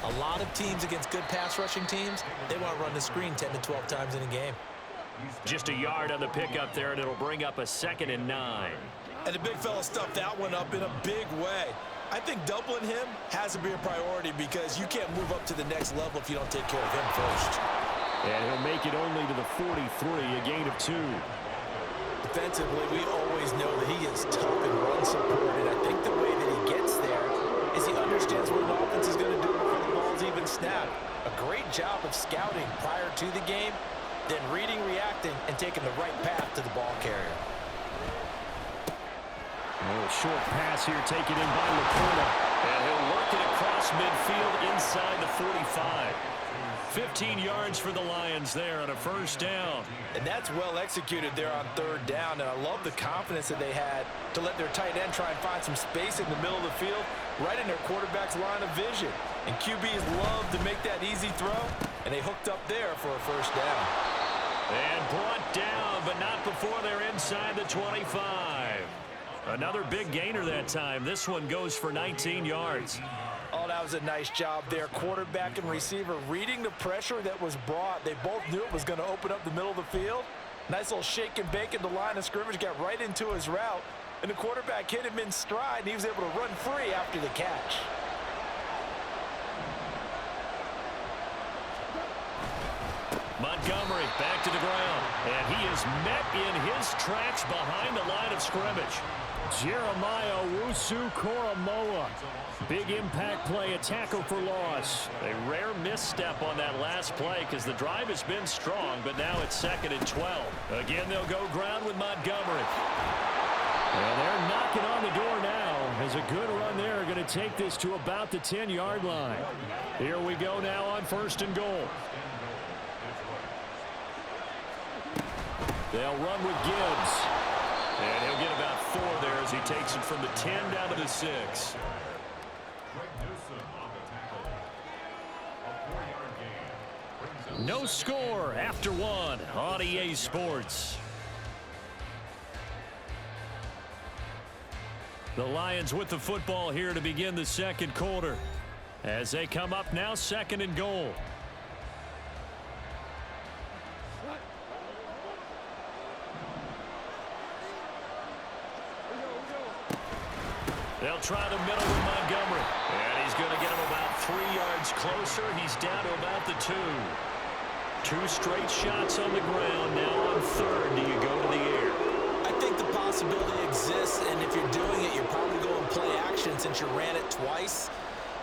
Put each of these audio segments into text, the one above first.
A lot of teams against good pass rushing teams, they want to run the screen 10 to 12 times in a game. Just a yard on the pickup there, and it'll bring up a 2nd and 9. And the big fella stuffed that one up in a big way. I think doubling him has to be a priority because you can't move up to the next level if you don't take care of him first. And he'll make it only to the 43, a gain of 2. Defensively, we always know that he is tough and run support, and I think the way that he gets there is he understands what an offense is going to do before the ball's even snapped. A great job of scouting prior to the game, then reading, reacting, and taking the right path to the ball carrier. A short pass here taken in by Laporta. And he'll work it across midfield inside the 45. 15 yards for the Lions there on a first down. And that's well executed there on 3rd down. And I love the confidence that they had to let their tight end try and find some space in the middle of the field, right in their quarterback's line of vision. And QBs love to make that easy throw, and they hooked up there for a first down. And brought down, but not before they're inside the 25. Another big gainer that time. This one goes for 19 yards. Oh, that was a nice job there. Quarterback and receiver reading the pressure that was brought. They both knew it was going to open up the middle of the field. Nice little shake and bake at the line of scrimmage. Got right into his route. And the quarterback hit him in stride, and he was able to run free after the catch. Montgomery back to the ground. And he is met in his tracks behind the line of scrimmage. Jeremiah Owusu-Koramoah. Big impact play, a tackle for loss. A rare misstep on that last play because the drive has been strong, but now it's 2nd and 12. Again, they'll go ground with Montgomery. And they're knocking on the door now as a good run there. Going to take this to about the 10-yard line. Here we go now on 1st and goal. They'll run with Gibbs. And he'll get about 4 there as he takes it from the 10 down to the 6. No score after 1 on EA Sports. The Lions with the football here to begin the 2nd quarter. As they come up now, 2nd and goal. They'll try the middle with Montgomery. And he's going to get him about 3 yards closer. He's down to about the 2. 2 straight shots on the ground. Now on 3rd, do you go to the air? I think the possibility exists, and if you're doing it, you're probably going play action since you ran it twice.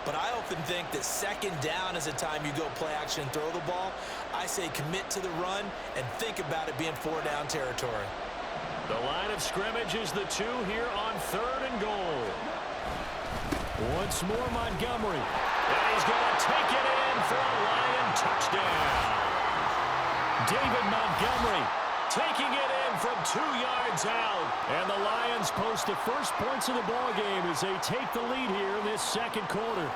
But I often think that 2nd down is a time you go play action and throw the ball. I say commit to the run and think about it being 4-down territory. The line of scrimmage is the 2 here on 3rd and goal. Once more Montgomery. And he's going to take it in for a Lion touchdown. David Montgomery taking it in from 2 yards out. And the Lions post the first points of the ball game as they take the lead here in this 2nd quarter.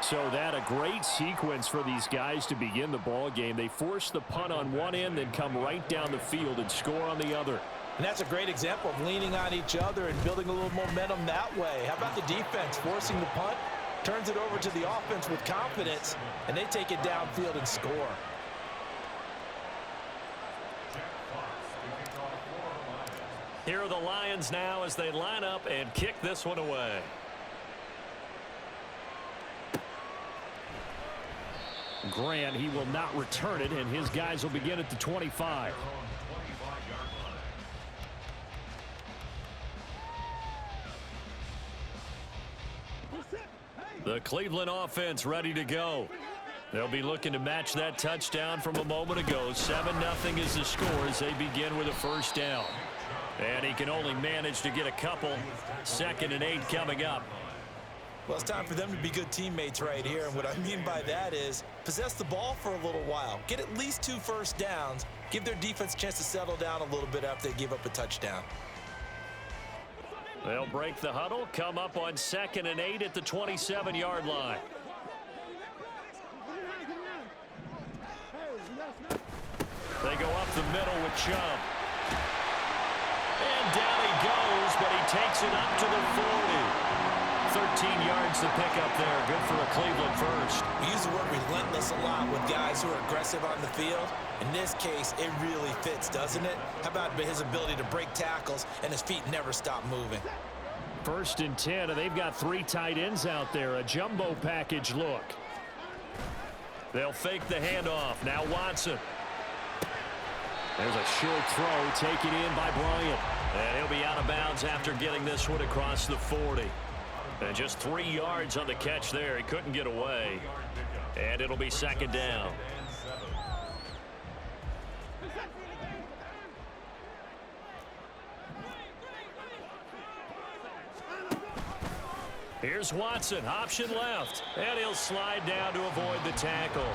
So that a great sequence for these guys to begin the ball game. They force the punt on one end, then come right down the field and score on the other. And that's a great example of leaning on each other and building a little momentum that way. How about the defense forcing the punt, turns it over to the offense with confidence, and they take it downfield and score. Here are the Lions now as they line up and kick this one away. Grant, he will not return it, and his guys will begin at the 25. The Cleveland offense ready to go. They'll be looking to match that touchdown from a moment ago. 7-0 is the score as they begin with a first down. And he can only manage to get a couple. 2nd and 8 coming up. Well, it's time for them to be good teammates right here. And what I mean by that is possess the ball for a little while. Get at least 2 first downs. Give their defense a chance to settle down a little bit after they give up a touchdown. They'll break the huddle, come up on 2nd and 8 at the 27-yard line. They go up the middle with Chubb. And down he goes, but he takes it up to the 40. 13 yards to pick up there. Good for a Cleveland first. guys who are aggressive on the field. In this case, it really fits, doesn't it? How about his ability to break tackles and his feet never stop moving? 1st and 10, and they've got 3 tight ends out there. A jumbo package look. They'll fake the handoff. Now Watson. There's a short throw taken in by Bryant. And he'll be out of bounds after getting this one across the 40. And just 3 yards on the catch there. He couldn't get away. And it'll be 2nd down. Here's Watson, option left, and he'll slide down to avoid the tackle.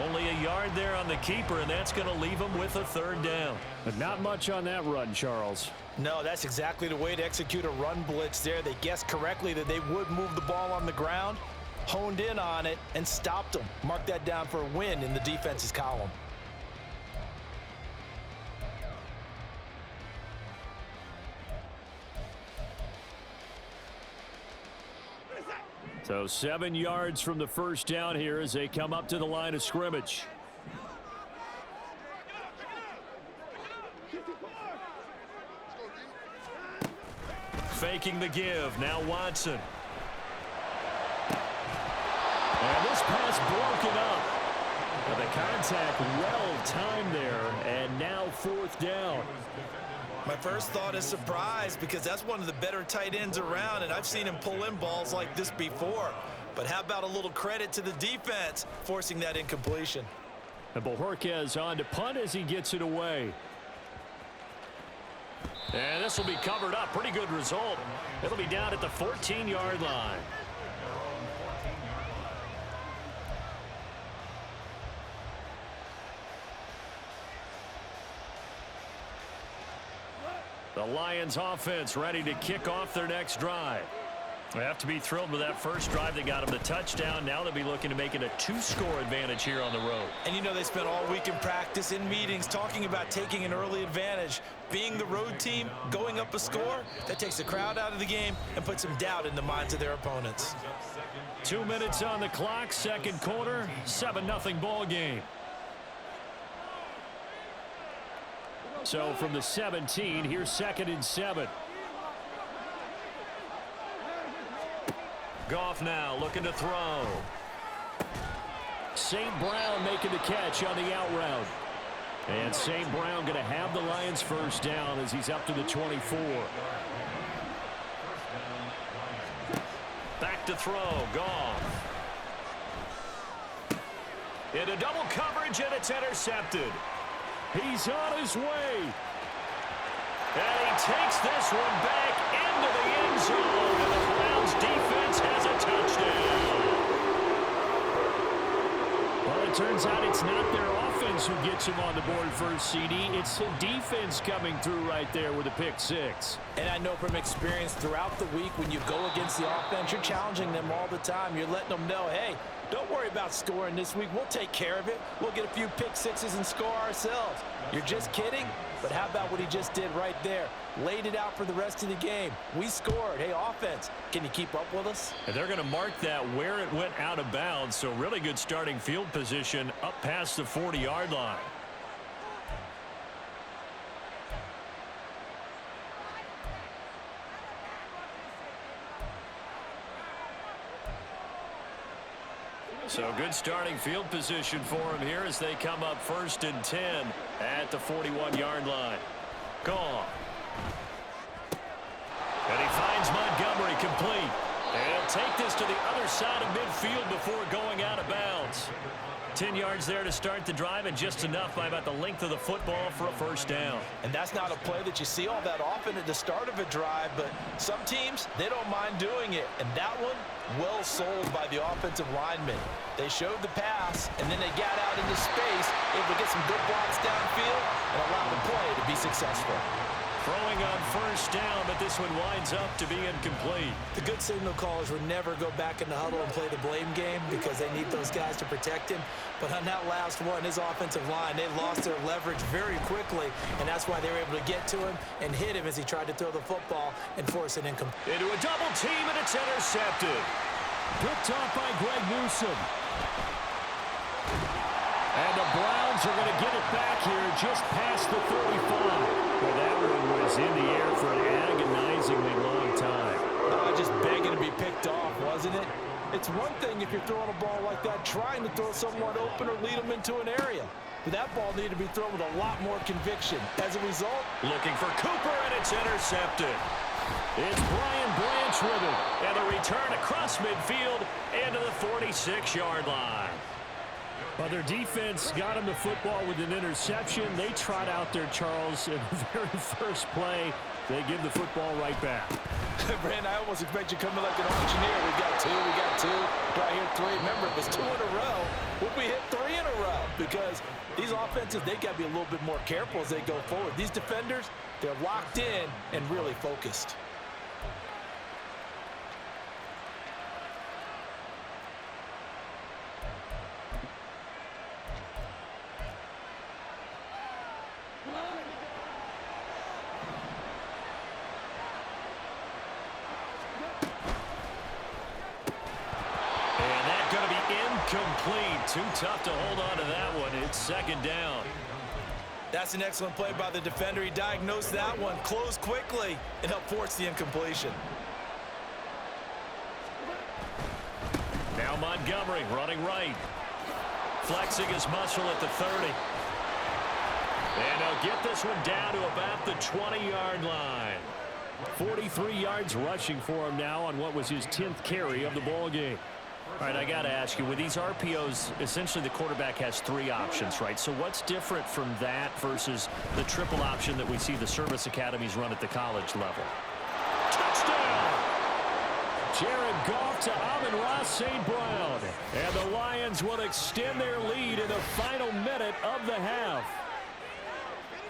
Only a yard there on the keeper, and that's going to leave him with a 3rd down. But not much on that run, Charles. No, that's exactly the way to execute a run blitz there. They guessed correctly that they would move the ball on the ground, honed in on it, and stopped them. Mark that down for a win in the defense's column. So 7 yards from the 1st down here as they come up to the line of scrimmage. Faking the give. Now Watson. And this pass broken up. Now the contact well timed there, and now 4th down. My first thought is surprise because that's one of the better tight ends around, and I've seen him pull in balls like this before. But how about a little credit to the defense forcing that incompletion? And Bojorquez on to punt as he gets it away. And this will be covered up. Pretty good result. It'll be down at the 14-yard line. The Lions offense ready to kick off their next drive. They have to be thrilled with that first drive that got them the touchdown. Now they'll be looking to make it a 2-score advantage here on the road. And you know they spent all week in practice, in meetings, talking about taking an early advantage. Being the road team, going up a score, that takes the crowd out of the game and puts some doubt in the minds of their opponents. 2 minutes on the clock, 2nd quarter, 7-0 ball game. So from the 17, here's 2nd and 7. Goff now looking to throw. St. Brown making the catch on the out route. And St. Brown going to have the Lions 1st down as he's up to the 24. Back to throw, Goff. Into double coverage, and it's intercepted. He's on his way. And he takes this one back into the end zone. And the Browns defense has a touchdown. Well, it turns out it's not their offense who gets him on the board first, CD. It's the defense coming through right there with a pick 6. And I know from experience throughout the week when you go against the offense, you're challenging them all the time. You're letting them know, hey, don't worry about scoring this week. We'll take care of it. We'll get a few pick 6s and score ourselves. You're just kidding? But how about what he just did right there? Laid it out for the rest of the game. We scored. Hey, offense, can you keep up with us? And they're going to mark that where it went out of bounds. So really good starting field position up past the 40-yard line. So good starting field position for him here as they come up 1st and 10 at the 41-yard line. Goff. And he finds Montgomery complete. And he'll take this to the other side of midfield before going out of bounds. 10 yards there to start the drive, and just enough by about the length of the football for a 1st down. And that's not a play that you see all that often at the start of a drive, but some teams, they don't mind doing it. And that one, well sold by the offensive lineman. They showed the pass, and then they got out into space, able to get some good blocks downfield and allow the play to be successful. Throwing on 1st down, but this one winds up to be incomplete. The good signal callers would never go back in the huddle and play the blame game because they need those guys to protect him. But on that last one, his offensive line, they lost their leverage very quickly, and that's why they were able to get to him and hit him as he tried to throw the football and force an incomplete. Into a double team, and it's intercepted. Picked off by Greg Newsome. And the Browns are going to get it back here just past the 35. Well, that one was in the air for an agonizingly long time. Just begging to be picked off, wasn't it? It's one thing if you're throwing a ball like that, trying to throw someone open or lead them into an area. But that ball needed to be thrown with a lot more conviction. As a result, looking for Cooper, and it's intercepted. It's Brian Branch with it. And a return across midfield into the 46-yard line. Well, their defense got him the football with an interception. They trot out there, Charles, in the very first play. They give the football right back. Brand, I almost expect you coming like an auctioneer. We got two. Do I hear three? Remember, it was 2 in a row. Would we hit 3 in a row? Because these offenses, they got to be a little bit more careful as they go forward. These defenders, they're locked in and really focused. Complete. Too tough to hold on to that one. It's second down. That's an excellent play by the defender. He diagnosed that one, closed quickly, and helped force the incompletion. Now Montgomery running right. Flexing his muscle at the 30. And he'll get this one down to about the 20-yard line. 43 yards rushing for him now on what was his 10th carry of the ball game. All right, I got to ask you, with these RPOs, essentially the quarterback has 3 options, right? So what's different from that versus the triple option that we see the service academies run at the college level? Touchdown! Jared Goff to Amon-Ra St. Brown. And the Lions will extend their lead in the final minute of the half.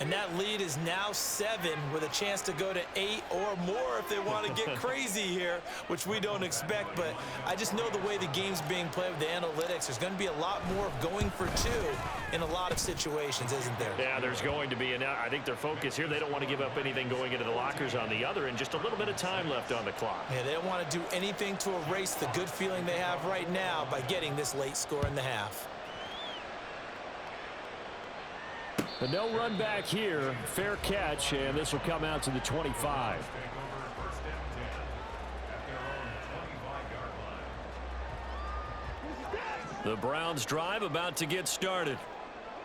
And that lead is now 7 with a chance to go to 8 or more if they want to get crazy here, which we don't expect. But I just know the way the game's being played with the analytics, there's going to be a lot more going for 2 in a lot of situations, isn't there? Yeah, there's going to be. And I think their focus here, they don't want to give up anything going into the lockers on the other, and just a little bit of time left on the clock. Yeah, they don't want to do anything to erase the good feeling they have right now by getting this late score in the half. But no run back here. Fair catch, and this will come out to the 25. The Browns drive about to get started.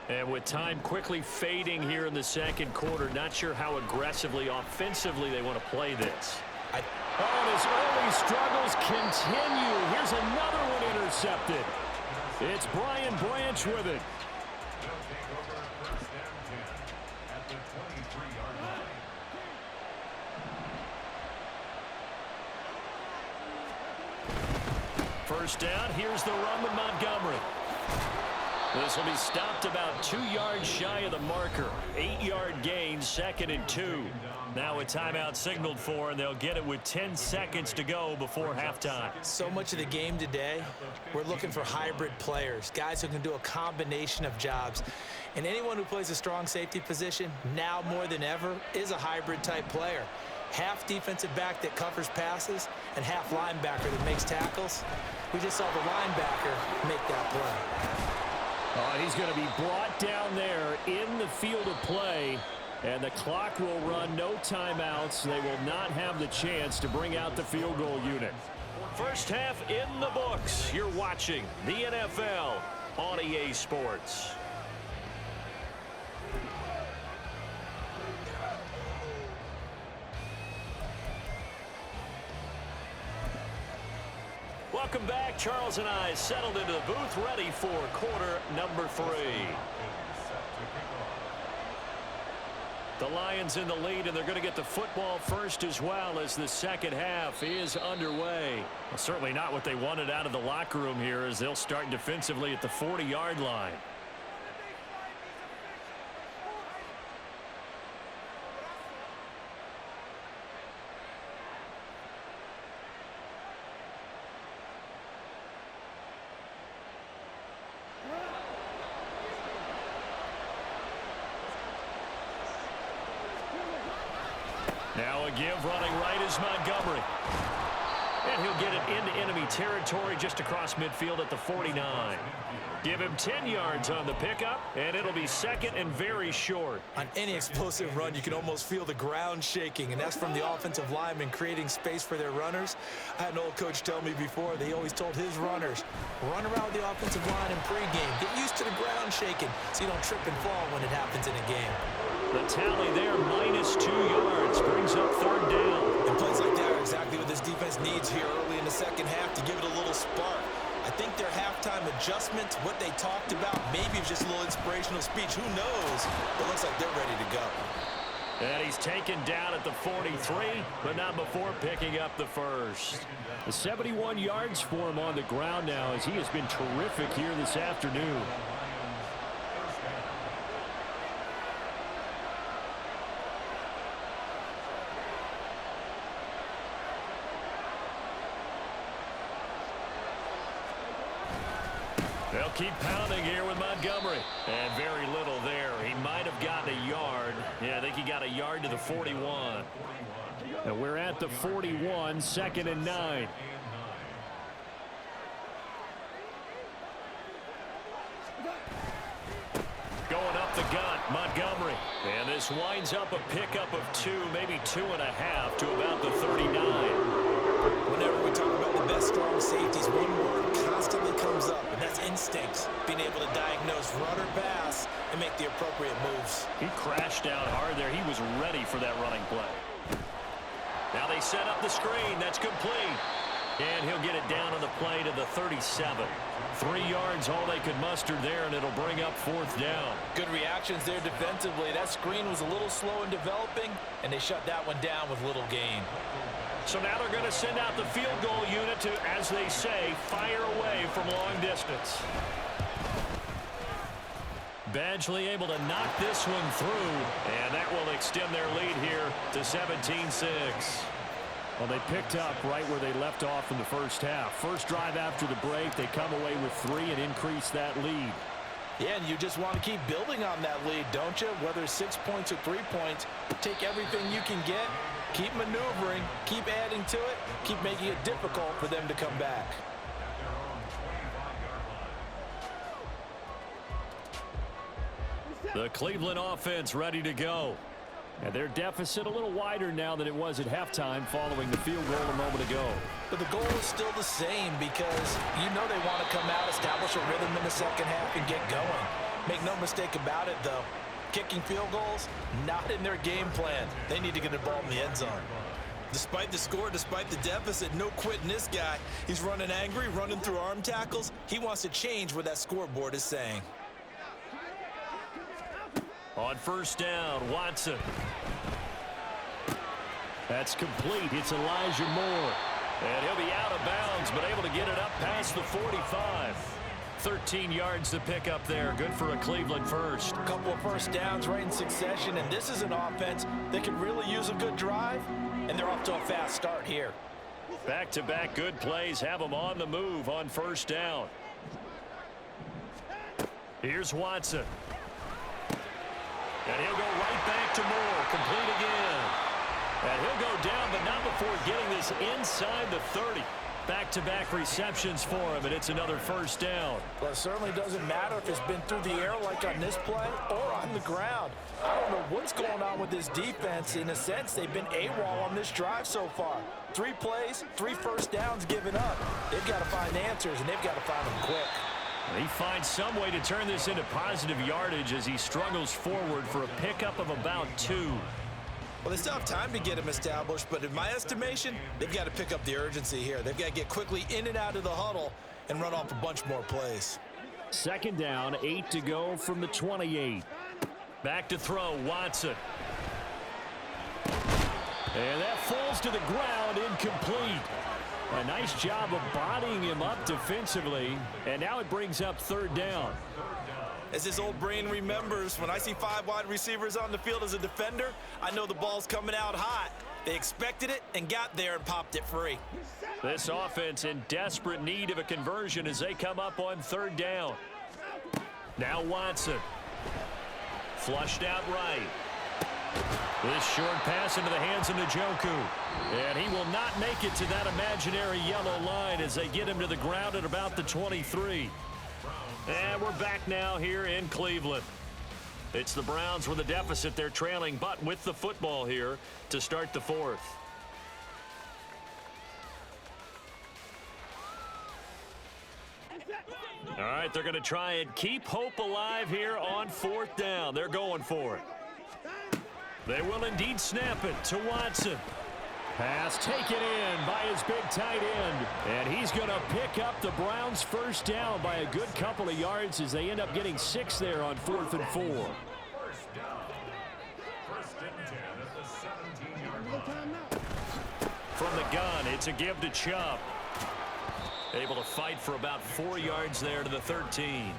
And with time quickly fading here in the second quarter, not sure how aggressively, offensively they want to play this. And his early struggles continue. Here's another one intercepted. It's Brian Branch with it. First down, here's the run with Montgomery. This will be stopped about 2 yards shy of the marker. 8-yard gain, 2nd and 2. Now a timeout signaled for, and they'll get it with 10 seconds to go before halftime. So much of the game today, we're looking for hybrid players, guys who can do a combination of jobs. And anyone who plays a strong safety position, now more than ever, is a hybrid type player. Half defensive back that covers passes and half linebacker that makes tackles. We just saw the linebacker make that play. He's going to be brought down there in the field of play, and the clock will run, no timeouts. They will not have the chance to bring out the field goal unit. First half in the books. You're watching the NFL on EA Sports. Welcome back. Charles and I settled into the booth, ready for quarter number 3. The Lions in the lead, and they're going to get the football first as well as the second half is underway. Well, certainly not what they wanted out of the locker room here, as they'll start defensively at the 40-yard line. Now a give running right is Montgomery. And And he'll get it into enemy territory just across midfield at the 49. Give him 10 yards on the pickup, and it'll be second and very short. On any explosive run, you can almost feel the ground shaking, and that's from the offensive linemen creating space for their runners. I had an old coach tell me before, they always told his runners, run around the offensive line in pregame. Get used to the ground shaking so you don't trip and fall when it happens in a game. The tally there, -2 yards, brings up third down. And plays like that are exactly what this defense needs here early in the second half to give it a little spark. I think their halftime adjustments, what they talked about, maybe it's just a little inspirational speech. Who knows? But it looks like they're ready to go. And he's taken down at the 43, but not before picking up the first. 71 yards for him on the ground now as he has been terrific here this afternoon. They'll keep pounding here with Montgomery. And very little there. He might have gotten a yard. Yeah, I think he got a yard to the 41. And we're at the 41, 2nd and 9. Going up the gut, Montgomery. And this winds up a pickup of 2, maybe 2.5 to about the 39. Whenever we talk about the best strong safeties, one word constantly comes up, and that's instincts. Being able to diagnose run or pass and make the appropriate moves. He crashed down hard there. He was ready for that running play. Now they set up the screen. That's complete. And he'll get it down on the play to the 37. 3 yards all they could muster there, and it'll bring up 4th down. Good reactions there defensively. That screen was a little slow in developing, and they shut that one down with little gain. So now they're going to send out the field goal unit to, as they say, fire away from long distance. Badgley able to knock this one through, and that will extend their lead here to 17-6. Well, they picked up right where they left off in the first half. First drive after the break, they come away with 3 and increase that lead. Yeah, and you just want to keep building on that lead, don't you? Whether it's 6 points or 3 points, take everything you can get, keep maneuvering, keep adding to it, keep making it difficult for them to come back. The Cleveland offense ready to go. And their deficit a little wider now than it was at halftime following the field goal a moment ago. But the goal is still the same because you know they want to come out, establish a rhythm in the second half, and get going. Make no mistake about it, though. Kicking field goals, not in their game plan. They need to get the ball in the end zone. Despite the score, despite the deficit, no quitting this guy. He's running angry, running through arm tackles. He wants to change what that scoreboard is saying. On first down, Watson. That's complete. It's Elijah Moore. And he'll be out of bounds, but able to get it up past the 45. 13 yards to pick up there. Good for a Cleveland first. A couple of first downs right in succession, and this is an offense that could really use a good drive, and they're off to a fast start here. Back-to-back good plays have them on the move on first down. Here's Watson. And he'll go right back to Moore. Complete again. And he'll go down, but not before getting this inside the 30. Back-to-back receptions for him, and it's another first down. Well, it certainly doesn't matter if it's been through the air like on this play or on the ground. I don't know what's going on with this defense. In a sense, they've been AWOL on this drive so far. 3 plays, 3 first downs given up. They've got to find answers, and they've got to find them quick. He finds some way to turn this into positive yardage as he struggles forward for a pickup of about 2. Well, they still have time to get him established, but in my estimation, they've got to pick up the urgency here. They've got to get quickly in and out of the huddle and run off a bunch more plays. Second down, 8 to go from the 28. Back to throw, Watson. And that falls to the ground, incomplete. A nice job of bodying him up defensively, and now it brings up third down. As his old brain remembers, when I see 5 wide receivers on the field as a defender, I know the ball's coming out hot. They expected it and got there and popped it free. This offense in desperate need of a conversion as they come up on third down. Now Watson. Flushed out right. This short pass into the hands of Njoku. And he will not make it to that imaginary yellow line as they get him to the ground at about the 23. And we're back now here in Cleveland. It's the Browns with a deficit. They're trailing, but with the football here to start the fourth. All right, they're going to try and keep hope alive here on fourth down. They're going for it. They will indeed snap it to Watson. Pass taken in by his big tight end. And he's going to pick up the Browns' first down by a good couple of yards as they end up getting 6 there on 4th and 4. First down. First and 10 at the 17-yard line. From the gun, it's a give to Chubb. Able to fight for about 4 yards there to the 13.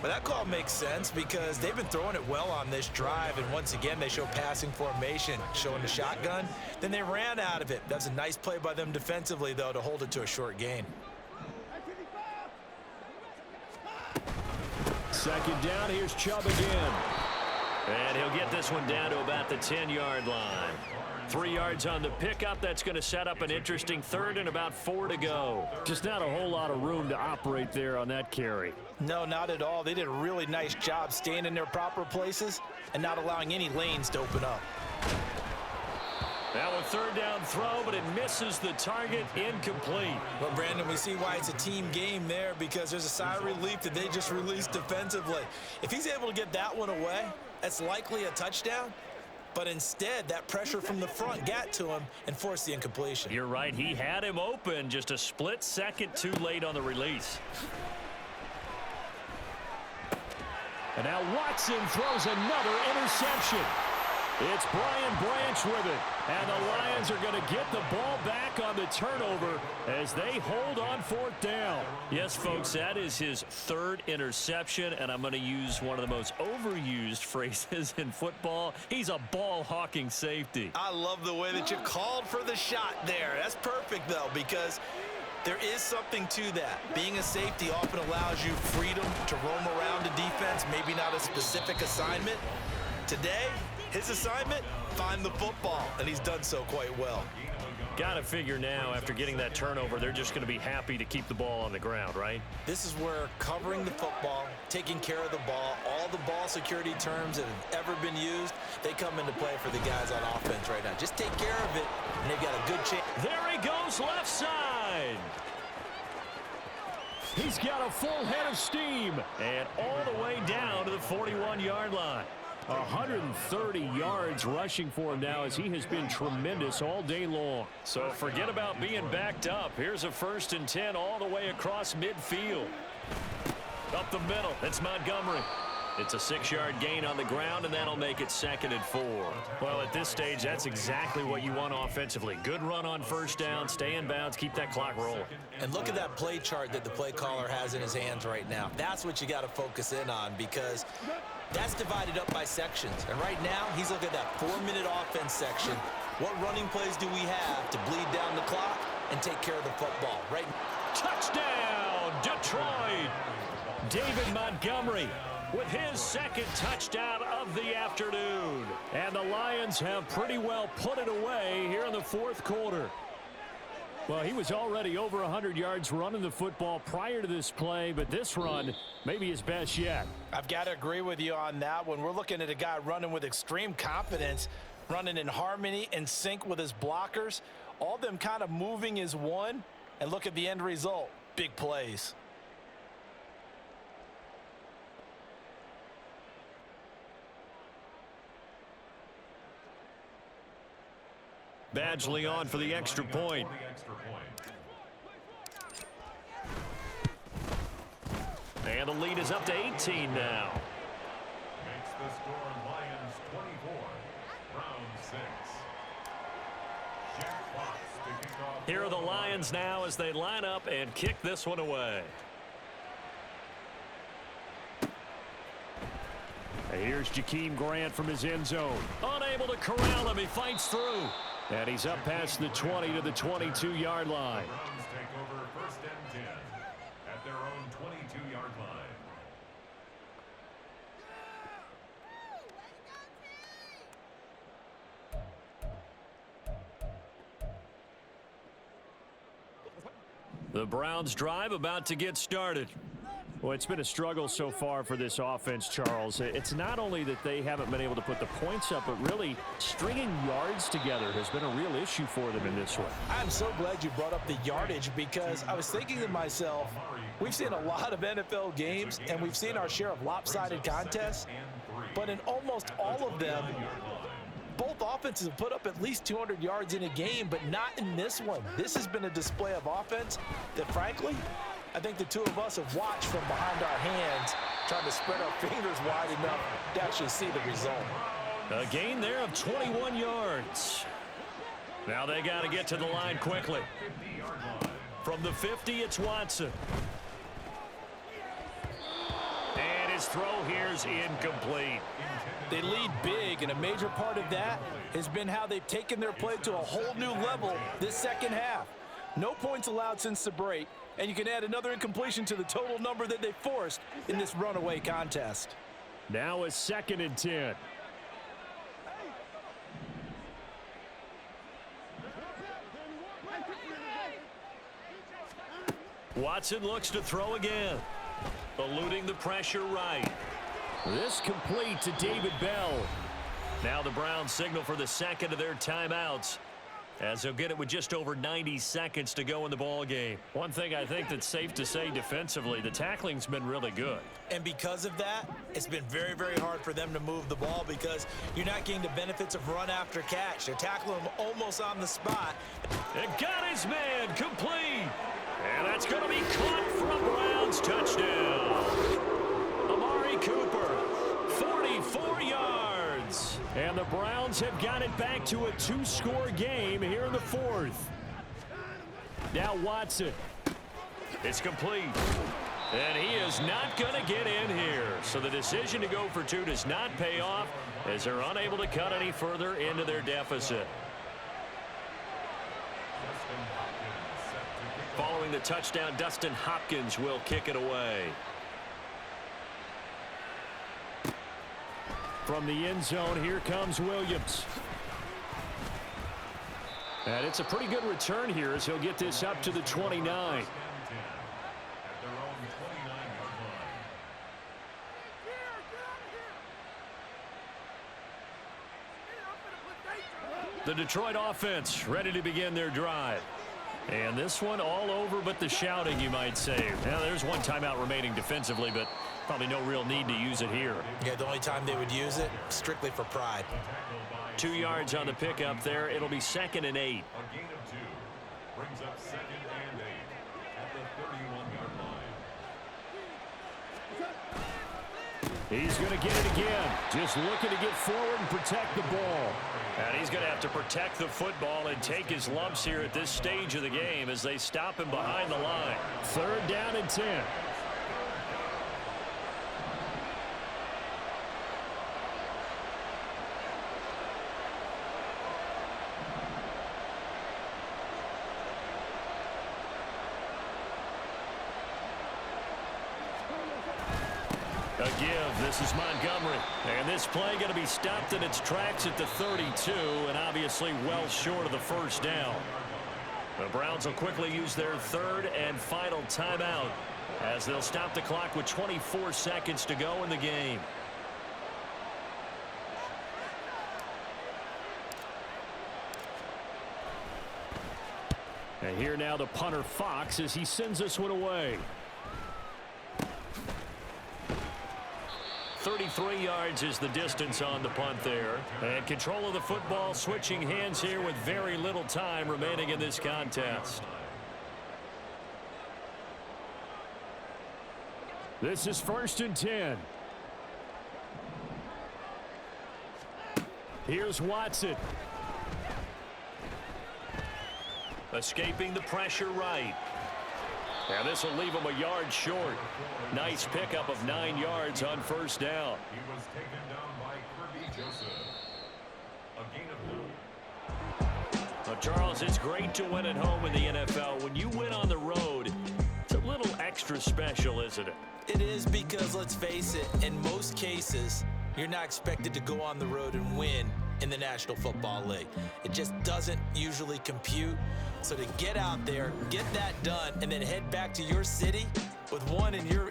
But that call makes sense because they've been throwing it well on this drive, and once again they show passing formation, showing the shotgun. Then they ran out of it. That's a nice play by them defensively, though, to hold it to a short gain. Second down, here's Chubb again. And he'll get this one down to about the 10-yard line. 3 yards on the pickup. That's going to set up an interesting third and about 4 to go. Just not a whole lot of room to operate there on that carry. No, not at all. They did a really nice job staying in their proper places and not allowing any lanes to open up. Now a third down throw, but it misses the target, incomplete. Well, Brandon, we see why it's a team game there because there's a sigh of relief that they just released defensively. If he's able to get that one away, that's likely a touchdown. But instead, that pressure from the front got to him and forced the incompletion. You're right. He had him open, just a split second too late on the release. And now Watson throws another interception. It's Brian Branch with it. And the Lions are going to get the ball back on the turnover as they hold on 4th down. Yes, folks, that is his 3rd interception, and I'm going to use one of the most overused phrases in football. He's a ball-hawking safety. I love the way that you called for the shot there. That's perfect, though, because there is something to that. Being a safety often allows you freedom to roam around the defense, maybe not a specific assignment. Today, his assignment, find the football, and he's done so quite well. Got to figure now, after getting that turnover, they're just going to be happy to keep the ball on the ground, right? This is where covering the football, taking care of the ball, all the ball security terms that have ever been used, they come into play for the guys on offense right now. Just take care of it, and they've got a good chance. There he goes, left side. He's got a full head of steam, and all the way down to the 41-yard line. 130 yards rushing for him now as he has been tremendous all day long. So forget about being backed up. Here's a 1st and 10 all the way across midfield. Up the middle, it's Montgomery. It's a 6-yard gain on the ground, and that'll make it 2nd and 4. Well, at this stage, that's exactly what you want offensively. Good run on 1st down, stay in bounds, keep that clock rolling. And look at that play chart that the play caller has in his hands right now. That's what you got to focus in on because that's divided up by sections. And right now, he's looking at that 4-minute offense section. What running plays do we have to bleed down the clock and take care of the football? Right. Touchdown, Detroit! David Montgomery with his 2nd touchdown of the afternoon. And the Lions have pretty well put it away here in the 4th quarter. Well, he was already over 100 yards running the football prior to this play, but this run may be his best yet. I've got to agree with you on that one. We're looking at a guy running with extreme confidence, running in harmony and sync with his blockers. All them kind of moving as one, and look at the end result. Big plays. Badgley on for the extra point. And the lead is up to 18 now. Makes the score Lions 24, Browns 6. Jack Fox to kick off. Here are the Lions now as they line up and kick this one away. And here's Jakeem Grant from his end zone. Unable to corral him. He fights through. And he's up past the 20 to the 22-yard line. Browns take over 1st and 10 at their own 22-yard line. The Browns drive about to get started. Well, it's been a struggle so far for this offense, Charles. It's not only that they haven't been able to put the points up, but really stringing yards together has been a real issue for them in this one. I'm so glad you brought up the yardage because I was thinking to myself, we've seen a lot of NFL games and we've seen our share of lopsided contests, but in almost all of them, both offenses have put up at least 200 yards in a game, but not in this one. This has been a display of offense that, frankly, I think the two of us have watched from behind our hands, trying to spread our fingers wide enough to actually see the result. A gain there of 21 yards. Now they got to get to the line quickly. From the 50, it's Watson. And his throw here's incomplete. They lead big, and a major part of that has been how they've taken their play to a whole new level this second half. No points allowed since the break, and you can add another incompletion to the total number that they forced in this runaway contest. Now a 2nd and 10. Watson looks to throw again. Eluding the pressure right. This complete to David Bell. Now the Browns signal for the second of their timeouts, as they'll get it with just over 90 seconds to go in the ball game. One thing I think that's safe to say defensively, the tackling's been really good. And because of that, it's been very, very hard for them to move the ball because you're not getting the benefits of run after catch. They're tackling him almost on the spot. And got his man complete. And that's going to be caught for a Browns touchdown. Amari Cooper, 44 yards. And the Browns have got it back to a 2-score game here in the 4th. Now Watson. It's complete. And he is not going to get in here. So the decision to go for 2 does not pay off as they're unable to cut any further into their deficit. Following the touchdown, Dustin Hopkins will kick it away. From the end zone, here comes Williams. And it's a pretty good return here as he'll get this up to the 29. The Detroit offense ready to begin their drive. And this one all over but the shouting, you might say. Now, there's one timeout remaining defensively, but probably no real need to use it here. Yeah, the only time they would use it, strictly for pride. 2 yards on the pickup there. It'll be 2nd and 8. A gain of 2 brings up 2nd and 8 at the 31-yard line. He's going to get it again. Just looking to get forward and protect the ball. And he's going to have to protect the football and take his lumps here at this stage of the game as they stop him behind the line. 3rd down and 10. A give. This is Montgomery. And this play going to be stopped in its tracks at the 32, and obviously well short of the 1st down. The Browns will quickly use their 3rd and final timeout as they'll stop the clock with 24 seconds to go in the game. And here now the punter Fox as he sends this one away. 33 yards is the distance on the punt there. And control of the football switching hands here with very little time remaining in this contest. This is 1st and 10. Here's Watson. Escaping the pressure right. And this will leave him a yard short. Nice pickup of 9 yards on 1st down. He was taken down by Kirby Joseph. A gain of 2. Well, Charles, it's great to win at home in the NFL. When you win on the road, it's a little extra special, isn't it? It is because, let's face it, in most cases, you're not expected to go on the road and win. in the National Football League. It just doesn't usually compute. So to get out there, get that done, and then head back to your city with one in your